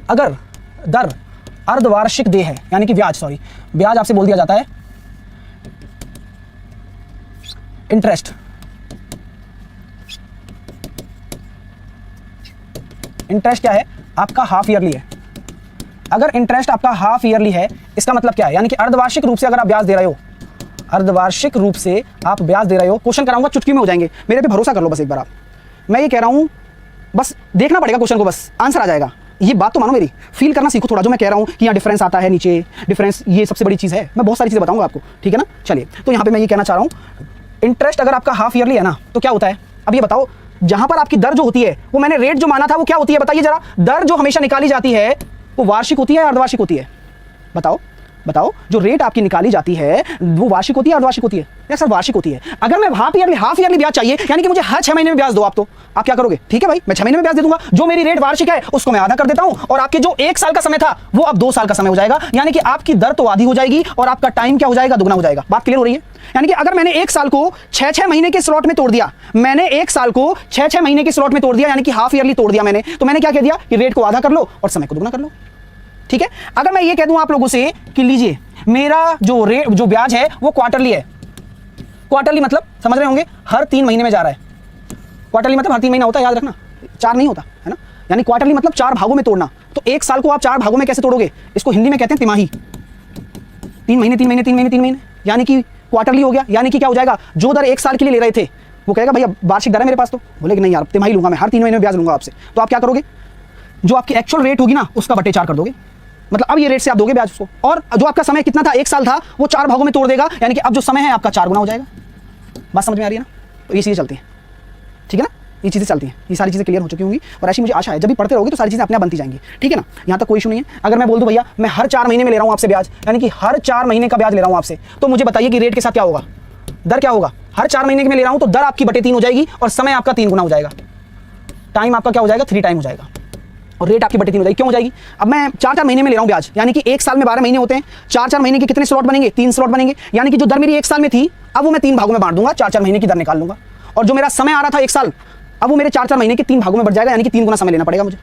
अगर दर अर्धवार्षिक देय है, यानी कि ब्याज, सॉरी ब्याज आपसे बोल दिया जाता है इंटरेस्ट। इंटरेस्ट क्या है? आपका हाफ ईयरली है। अगर इंटरेस्ट आपका हाफ ईयरली है, इसका मतलब क्या है? यानी कि अर्धवार्षिक रूप से अगर आप ब्याज दे रहे हो, अर्धवार्षिक रूप से आप ब्याज दे रहे हो, क्वेश्चन कराऊंगा चुटकी में हो जाएंगे, मेरे पे भरोसा कर लो बस एक बार आप। मैं ये कह रहा हूं, बस देखना पड़ेगा क्वेश्चन को, बस आंसर आ जाएगा। ये बात तो मानो मेरी, फील करना सीखो थोड़ा। जो मैं कह रहा हूं कि यहाँ डिफरेंस आता है नीचे, डिफरेंस ये सबसे बड़ी चीज़ है। मैं बहुत सारी चीज़ें बताऊंगा आपको, ठीक है ना। चलिए, तो यहाँ पे मैं ये कहना चाह रहा हूँ, इंटरेस्ट अगर आपका हाफ ईयरली है ना, तो क्या होता है? अब ये बताओ, जहां पर आपकी दर जो होती है, वो मैंने रेट जो माना था वो क्या होती है? बताइए जरा। दर जो हमेशा निकाली जाती है वो वार्षिक होती है या अर्धवार्षिक होती है? बताओ बताओ। जो रेट आपकी निकाली जाती है वो वार्षिक होती है, अर्धवार्षिक होती है? या सर वार्षिक होती है। अगर मैं हाफ ईयरली ब्याज चाहिए, यानी कि मुझे हर 6 महीने में ब्याज दो आप, तो आप क्या करोगे? ठीक है भाई, मैं 6 महीने में ब्याज दे दूंगा। जो मेरी रेट वार्षिक है उसको मैं आधा कर देता हूं, और आपके जो 1 साल का समय था वो अब 2 साल का समय हो जाएगा। यानी कि आपकी दर तो आधी हो जाएगी और आपका टाइम क्या हो जाएगा? दुगना हो जाएगा। बात क्लियर हो रही है? यानी कि अगर मैंने 1 साल को 6-6 महीने के स्लॉट में तोड़ दिया, मैंने 1 साल को 6-6 महीने के स्लॉट में तोड़ दिया, यानी कि हाफ ईयरली तोड़ दिया मैंने, तो मैंने क्या कह दिया कि रेट को आधा कर लो और समय को दुगना कर लो। ठीक है। अगर मैं ये कह दूं आप लोगों से कि लीजिए मेरा जो ब्याज है वो क्वार्टरली है। क्वार्टरली मतलब समझ रहे होंगे, हर 3 महीने में जा रहा है। क्वार्टरली मतलब हर 3 महीना होता है, याद रखना, 4 नहीं होता है ना। यानी क्वार्टरली मतलब 4 भागों में तोड़ना। तो 1 साल को आप 4 भागों में कैसे तोड़ोगे? इसको हिंदी में कहते हैं तिमाही। 3 महीने 3 महीने 3 महीने 3 महीने, यानी कि क्वार्टरली हो गया। यानी कि क्या हो जाएगा? जो दर 1 साल के लिए ले रहे थे वो कहेगा भैया वार्षिक दर है मेरे पास, तो बोले कि नहीं यार तिमाही लूंगा मैं, हर 3 महीने में ब्याज लूंगा आपसे। तो आप क्या करोगे? जो आपकी एक्चुअल रेट होगी ना उसका बटे 4 कर दोगे। मतलब अब ये रेट से आप दोगे ब्याज उसको, और जो आपका समय कितना था, 1 साल था, वो 4 भागों में तोड़ देगा। यानी कि अब जो समय है आपका 4 गुना हो जाएगा। बात समझ में आ रही है ना? तो ये चीज़ें चलती हैं, ठीक है ना। ये चीज़ें चलती हैं, ये सारी चीज़ें क्लियर हो चुकी होंगी, और ऐसी मुझे आशा है जब भी पढ़ते रहोगे तो सारी चीज़ें अपने आप बनती जाएंगी, ठीक है ना। यहाँ तक कोई इशू नहीं है। अगर मैं बोल दूं भैया मैं हर 4 महीने में ले रहा हूँ आपसे ब्याज, यानी कि हर 4 महीने का ब्याज ले रहा हूँ आपसे, तो मुझे बताइए कि रेट के साथ क्या होगा? दर क्या होगा? हर 4 महीने के में ले रहा हूँ तो दर आपकी बटे 3 हो जाएगी, और समय आपका 3 गुना हो जाएगा। टाइम आपका क्या हो जाएगा? 3 टाइम हो जाएगा, और रेट आपकी बटे 3 हो जाएगी। क्यों हो जाएगी? अब मैं 4-4 महीने में ले रहा हूं ब्याज, यानी कि 1 साल में 12 महीने होते हैं। 4-4 महीने के कितने स्लॉट बनेंगे? 3 स्लॉट बनेंगे। यानी कि जो दर मेरी 1 साल में थी, अब वो मैं 3 भागों में बांट दूंगा, 4-4 महीने की दर निकाल लूंगा। और जो मेरा समय आ रहा था 1 साल, अब वो मेरे 4-4 महीने के 3 भागों में बढ़ जाएगा, यानी कि 3 गुना समय लेना पड़ेगा मुझे।